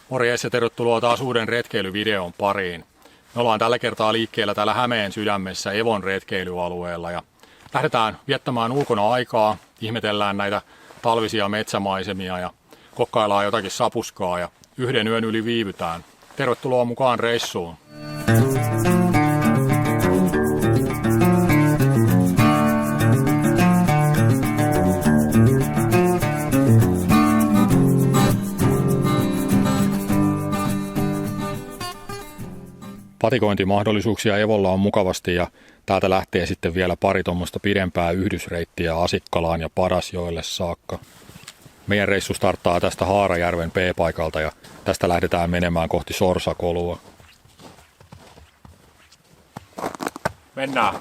Morjes ja tervetuloa taas uuden retkeilyvideon pariin. Me ollaan tällä kertaa liikkeellä täällä Hämeen sydämessä Evon retkeilyalueella ja lähdetään viettämään ulkona aikaa, ihmetellään näitä talvisia metsämaisemia ja kokkaillaan jotakin sapuskaa ja yhden yön yli viivytään. Tervetuloa mukaan reissuun! Patikointimahdollisuuksia Evolla on mukavasti ja täältä lähtee sitten vielä pari tuommoista pidempää yhdysreittiä Asikkalaan ja Padasjoelle saakka. Meidän reissu starttaa tästä Haarajärven P-paikalta ja tästä lähdetään menemään kohti Sorsakolua. Mennään!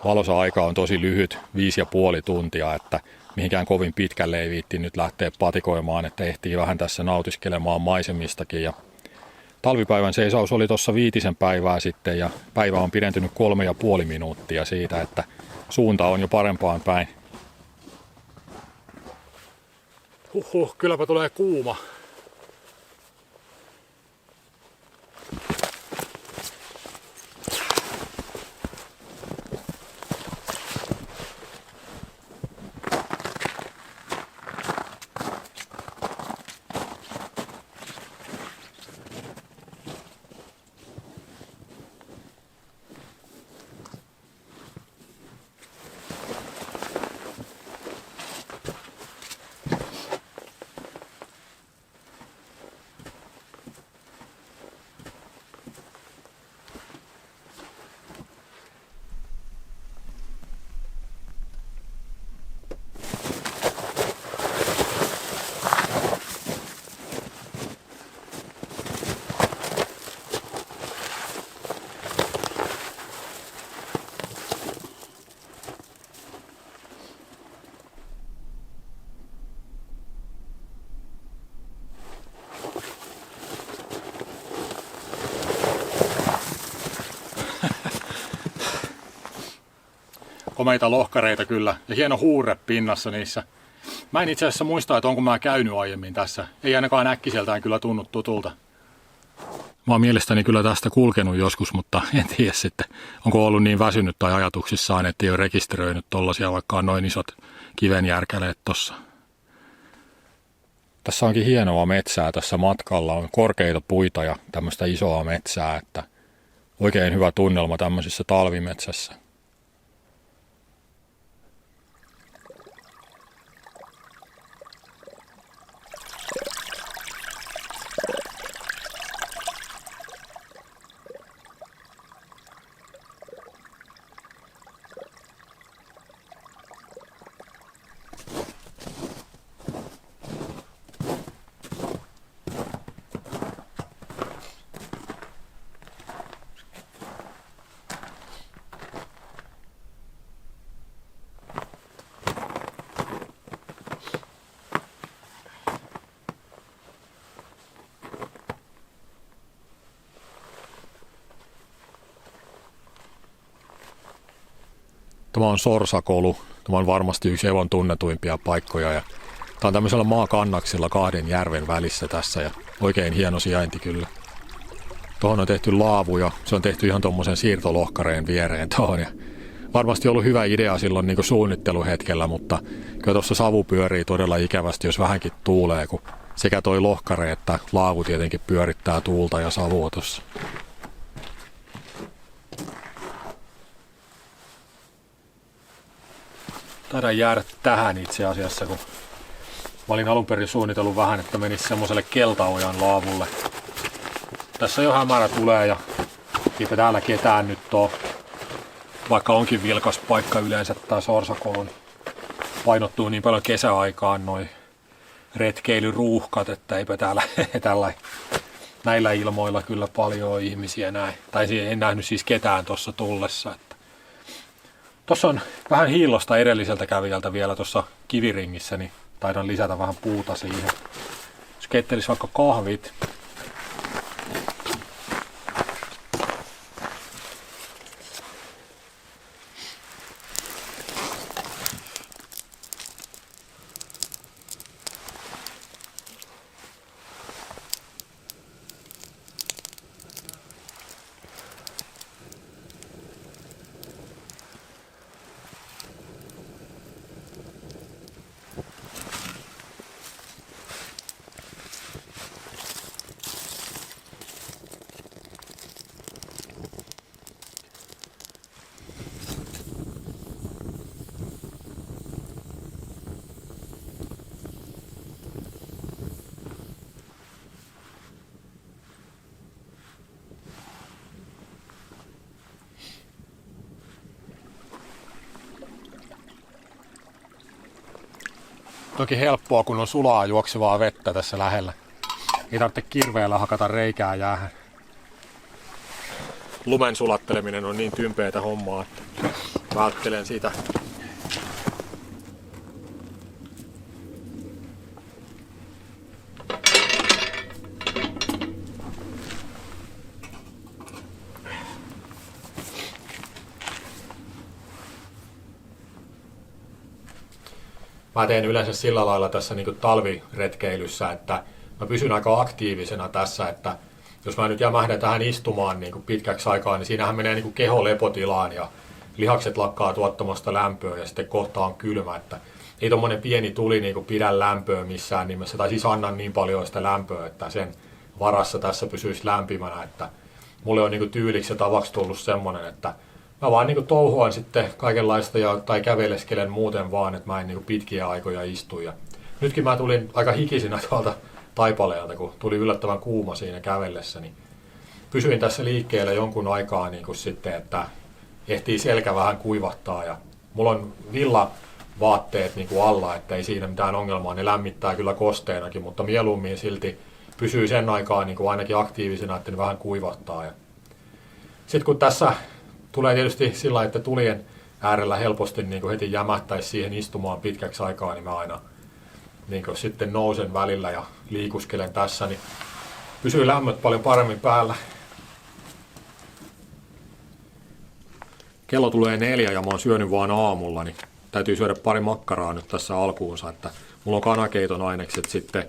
Valoisa aika on tosi lyhyt, 5,5 tuntia, että mihinkään kovin pitkälle ei viitti nyt lähteä patikoimaan, että ehtii vähän tässä nautiskelemaan maisemistakin. Ja talvipäivän seisaus oli tuossa 5 päivää sitten ja päivä on pidentynyt 3,5 minuuttia siitä, että suunta on jo parempaan päin. Kylläpä tulee kuuma. Komeita lohkareita kyllä ja hieno huurre pinnassa niissä. Mä en itse asiassa muista, että onko mä käynyt aiemmin tässä. Ei ainakaan äkkiseltään kyllä tunnu tutulta. Mä oon mielestäni kyllä tästä kulkenut joskus, mutta en tiedä sitten, onko ollut niin väsynyt tai ajatuksissaan, että ei ole rekisteröinyt tollasia, vaikka on noin isot kivenjärkäleet tossa. Tässä onkin hienoa metsää tässä matkalla, on korkeita puita ja tämmöistä isoa metsää, että oikein hyvä tunnelma tämmöisessä talvimetsässä. Tämä on Sorsakolu. Tämä on varmasti yksi Evon tunnetuimpia paikkoja. Ja tämä on tämmöisellä maakannaksella 2 järven välissä tässä ja oikein hieno sijainti kyllä. Tuohon on tehty laavuja. Se on tehty ihan tuommoisen siirtolohkareen viereen tuohon. Ja varmasti ollut hyvä idea silloin niin kuin suunnitteluhetkellä, mutta kyllä tuossa savu pyörii todella ikävästi, jos vähänkin tuulee, kun sekä toi lohkare että laavu tietenkin pyörittää tuulta ja savua tuossa. Taidaan jäädä tähän itse asiassa, kun mä olin alun perin suunnitellut vähän, että menisi semmoiselle Keltaojan laavulle. Tässä jo hämärä tulee ja eipä täällä ketään nyt ole. Vaikka onkin vilkas paikka yleensä tää Sorsakolu, painottuu niin paljon kesäaikaan noi retkeilyruuhkat, että eipä täällä tällä näillä ilmoilla kyllä paljon ihmisiä näin. Tai en nähnyt siis ketään tuossa tullessa. Tuossa on vähän hiillosta edelliseltä kävijältä vielä tuossa kiviringissä, niin taidan lisätä vähän puuta siihen. Jos keittelis vaikka kahvit. Toki helppoa, kun on sulaa juoksevaa vettä tässä lähellä. Ei tarvitse kirveellä hakata reikää jäähän. Lumen sulatteleminen on niin tympeätä hommaa, että välttelen sitä. Mä teen yleensä sillä lailla tässä niin kuin talviretkeilyssä, että mä pysyn aika aktiivisena tässä, että jos mä nyt jämähdän tähän istumaan niin kuin pitkäksi aikaa, niin siinähän menee niin kuin keho lepotilaan ja lihakset lakkaa tuottamasta lämpöä ja sitten kohta on kylmä, että ei tommonen pieni tuli niin kuin pidä lämpöä missään nimessä, tai siis anna niin paljon sitä lämpöä, että sen varassa tässä pysyisi lämpimänä, että mulle on niin kuin tyyliksi ja tavaksi tullut semmonen, että mä vaan niin touhuan sitten kaikenlaista tai käveleskelen muuten vaan, että mä en niin pitkiä aikoja istu. Ja nytkin mä tulin aika hikisinä tuolta Taipaleelta, kun tuli yllättävän kuuma siinä kävellessä. Niin pysyin tässä liikkeellä jonkun aikaa niin sitten, että ehtii selkä vähän kuivattaa. Ja mulla on villavaatteet niin alla, että ei siinä mitään ongelmaa. Ne lämmittää kyllä kosteenakin, mutta mieluummin silti pysyy sen aikaa niin ainakin aktiivisena, että ne vähän kuivattaa. Ja sitten kun tässä tulee tietysti sillä, että tulien äärellä helposti niin kuin heti jämähtäisi siihen istumaan pitkäksi aikaa, niin mä aina niin kuin sitten nousen välillä ja liikuskelen tässä, niin pysyy lämmöt paljon paremmin päällä. Kello tulee 4 ja mä oon syönyt vaan aamulla, niin täytyy syödä pari makkaraa nyt tässä alkuunsa, että mulla on kanakeiton ainekset sitten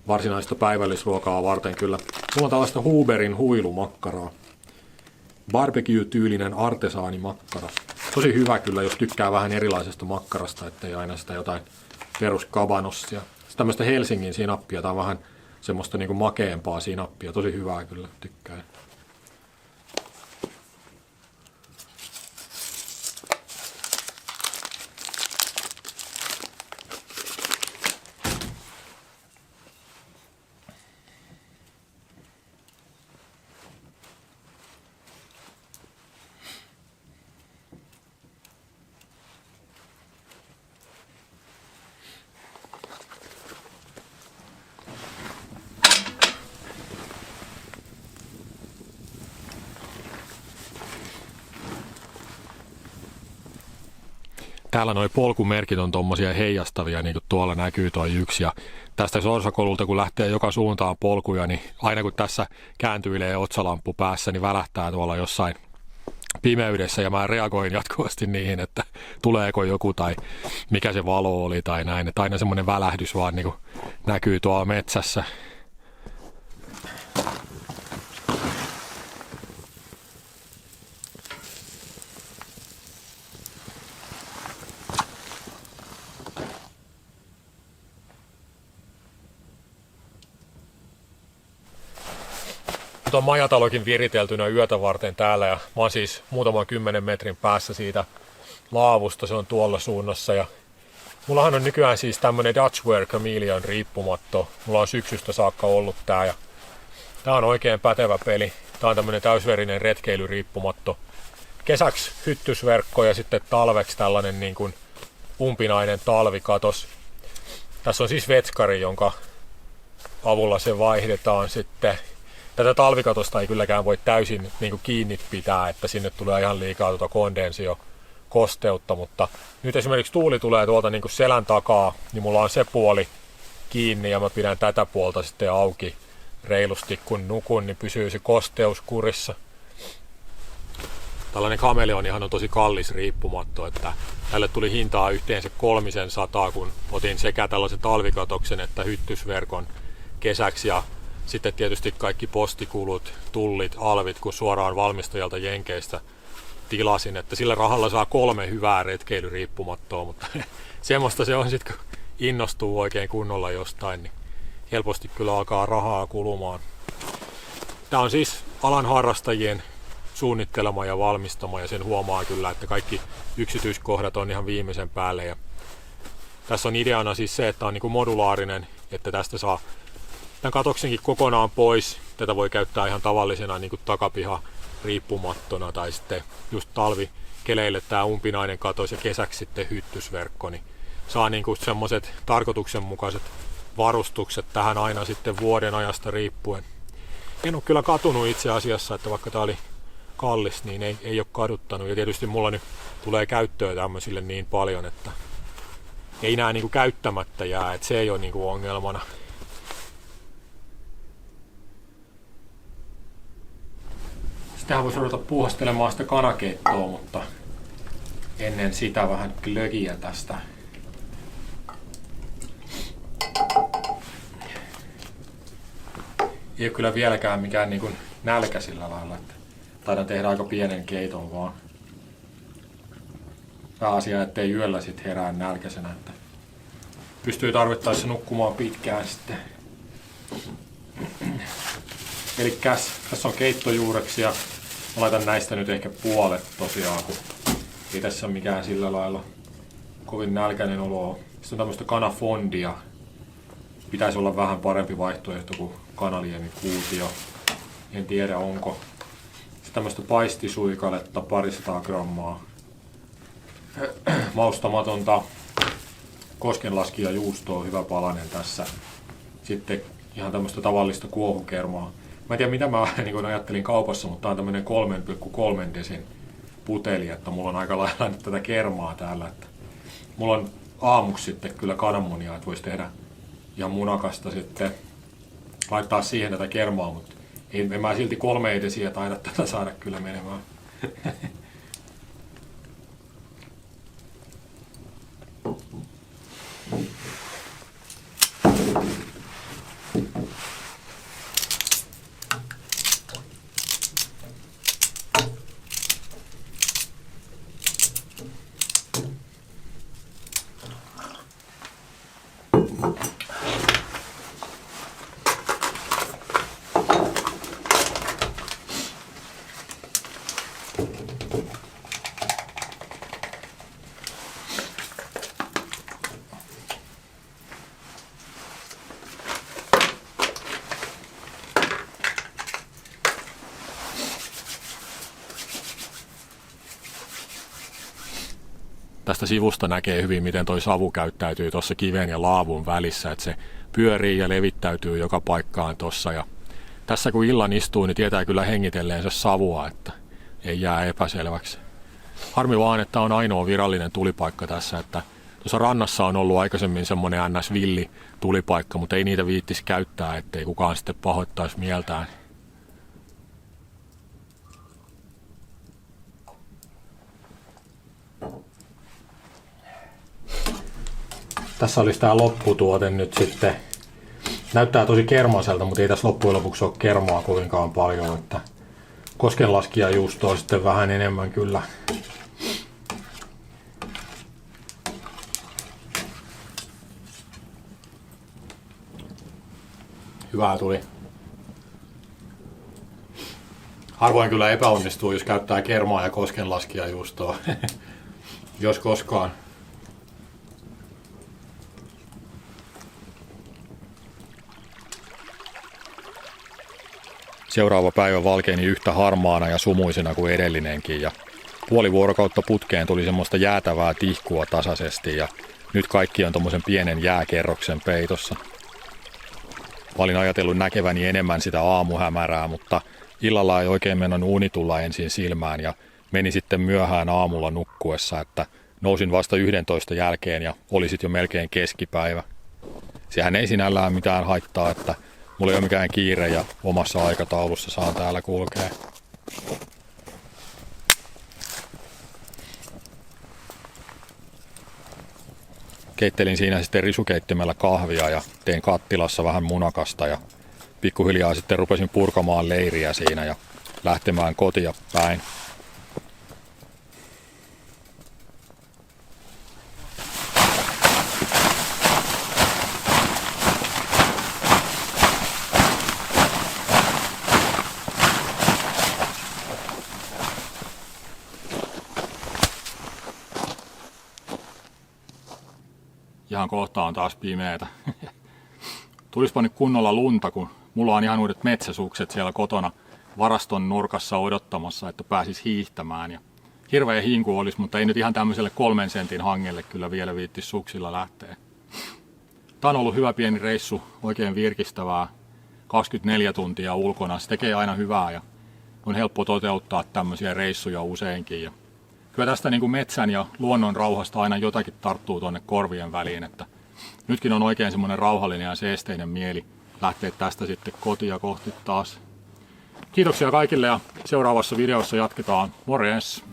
varsinaista päivällisruokaa varten kyllä. Mulla on tällaista Huberin huilumakkaraa. Barbecue-tyylinen artesaanimakkara. Tosi hyvä kyllä, jos tykkää vähän erilaisesta makkarasta, ettei aina sitä jotain peruskabanossia. Sitten tämmöistä Helsingin sinappia, tai vähän semmoista niinku makeampaa sinappia. Tosi hyvää kyllä, tykkään. Täällä nuo polkumerkit on tommosia heijastavia, niin kuin tuolla näkyy toi yksi. Ja tästä Sorsakolulta, kun lähtee joka suuntaan polkuja, niin aina kun tässä kääntyilee otsalamppu päässä, niin välähtää tuolla jossain pimeydessä. Ja mä reagoin jatkuvasti niihin, että tuleeko joku tai mikä se valo oli tai näin. Että aina semmoinen välähdys vaan niin kuin näkyy tuolla metsässä. Nyt on majatalokin viriteltynä yötä varten täällä ja mä oon siis muutaman 10 metrin päässä siitä laavusta, se on tuolla suunnassa. Ja mullahan on nykyään siis tämmönen Dutchware Chameleon riippumatto. Mulla on syksystä saakka ollut tää ja tää on oikein pätevä peli. Tää on tämmönen täysverinen retkeilyriippumatto. Kesäksi hyttysverkko ja sitten talveksi tällainen niin kuin umpinainen talvikatos. Tässä on siis vetskari, jonka avulla se vaihdetaan sitten. Tätä talvikatosta ei kylläkään voi täysin niin kuin kiinni pitää, että sinne tulee ihan liikaa tuota kondensiokosteutta, mutta nyt esimerkiksi tuuli tulee tuolta niin kuin selän takaa, niin mulla on se puoli kiinni ja mä pidän tätä puolta sitten auki reilusti kun nukun, niin pysyy se kosteus kurissa. Tällainen kameleonihan on tosi kallis riippumatto, että tälle tuli hintaa yhteensä 300, kun otin sekä tällaisen talvikatoksen että hyttysverkon kesäksi ja sitten tietysti kaikki postikulut, tullit, alvit, kun suoraan valmistajalta Jenkeistä tilasin, että sillä rahalla saa 3 hyvää retkeilyriippumattoa, mutta semmoista se on sitten, kun innostuu oikein kunnolla jostain, niin helposti kyllä alkaa rahaa kulumaan. Tämä on siis alan harrastajien suunnittelema ja valmistama ja sen huomaa kyllä, että kaikki yksityiskohdat on ihan viimeisen päälle. Ja tässä on ideana siis se, että on niin kuin modulaarinen, että tästä saa tämän katoksenkin kokonaan pois. Tätä voi käyttää ihan tavallisena niin kuin takapiha riippumattona tai sitten just talvikeleille tämä umpinainen katos ja kesäksi sitten hyttysverkko. Niin saa niin kuin semmoiset tarkoituksenmukaiset varustukset tähän aina sitten vuoden ajasta riippuen. En ole kyllä katunut itse asiassa, että vaikka tämä oli kallis, niin ei ole kaduttanut. Ja tietysti mulla nyt tulee käyttöä tämmöisille niin paljon, että ei nää niinku käyttämättä jää, että se ei ole niinku ongelmana. Sittenhän voisi ruveta puuhastelemaan sitä kanakeittoa, mutta ennen sitä vähän glögiä tästä. Ei ole kyllä vieläkään mikään niinku nälkä sillä lailla, että taidan tehdä aika pienen keiton vaan. Pääasia, ettei yöllä sit herää nälkäisenä, että pystyy tarvittaessa nukkumaan pitkään sitten. Eli tässä on keittojuureksia. Mä laitan näistä nyt ehkä puolet tosiaan, kun ei tässä ole mikään sillä lailla kovin nälkäinen olo. Sitten on tämmöistä kanafondia. Pitäisi olla vähän parempi vaihtoehto kuin kanaliemikuutio. En tiedä onko. Sitten tämmöistä paistisuikaletta, 200 grammaa. Maustamatonta koskenlaskijajuustoa, hyvä palanen tässä. Sitten ihan tämmöistä tavallista kuohukermaa. Mä en tiedä mitä mä niin ajattelin kaupassa, mutta tää on tämmönen 3,3 desin puteli, että mulla on aika lailla nyt tätä kermaa täällä. Että mulla on aamuksi sitten kyllä kananmunia, että voisi tehdä ihan munakasta sitten laittaa siihen tätä kermaa, mutta en mä silti 3 desiä taida tätä saada kyllä menemään. Tästä sivusta näkee hyvin, miten toi savu käyttäytyy tuossa kiven ja laavun välissä, että se pyörii ja levittäytyy joka paikkaan tuossa. Ja tässä kun illan istuu, niin tietää kyllä hengitelleensä savua, että ei jää epäselväksi. Harmi vaan, että on ainoa virallinen tulipaikka tässä, että tuossa rannassa on ollut aikaisemmin semmoinen NS-villi tulipaikka, mutta ei niitä viittisi käyttää, ettei kukaan sitten pahoittaisi mieltään. Tässä olisi tämä lopputuote nyt sitten. Näyttää tosi kermaiselta, mutta ei tässä loppujen lopuksi ole kermaa kovinkaan paljon. Että koskenlaskijajuustoa sitten vähän enemmän kyllä. Hyvää tuli. Harvoin kyllä epäonnistuu, jos käyttää kermaa ja koskenlaskijajuustoa. Jos koskaan. Seuraava päivä valkeeni yhtä harmaana ja sumuisena kuin edellinenkin ja puoli vuorokautta putkeen tuli semmoista jäätävää tihkua tasaisesti ja nyt kaikki on tommosen pienen jääkerroksen peitossa. Mä olin ajatellut näkeväni enemmän sitä aamuhämärää, mutta illalla ei oikein mennä uni tulla ensin silmään ja meni sitten myöhään aamulla nukkuessa, että nousin vasta 11 jälkeen ja oli sitten jo melkein keskipäivä. Sehän ei sinällään mitään haittaa, että mulla ei ole mikään kiire ja omassa aikataulussa saan täällä kulkea. Keittelin siinä sitten risukeittimellä kahvia ja tein kattilassa vähän munakasta ja pikkuhiljaa sitten rupesin purkamaan leiriä siinä ja lähtemään kotia päin. Ihan kohta on taas pimeätä. Tulispa nyt kunnolla lunta, kun mulla on ihan uudet metsäsukset siellä kotona varaston nurkassa odottamassa, että pääsis hiihtämään. Ja hirveä hinku olisi, mutta ei nyt ihan tämmöiselle 3 sentin hangelle kyllä vielä viittis suksilla lähteä. Tää on ollut hyvä pieni reissu, oikein virkistävää. 24 tuntia ulkona, se tekee aina hyvää ja on helppo toteuttaa tämmöisiä reissuja useinkin. Ja kyllä tästä niin kuin metsän ja luonnon rauhasta aina jotakin tarttuu tuonne korvien väliin, että nytkin on oikein semmoinen rauhallinen ja seesteinen mieli lähteä tästä sitten kotia kohti taas. Kiitoksia kaikille ja seuraavassa videossa jatketaan. Morjens!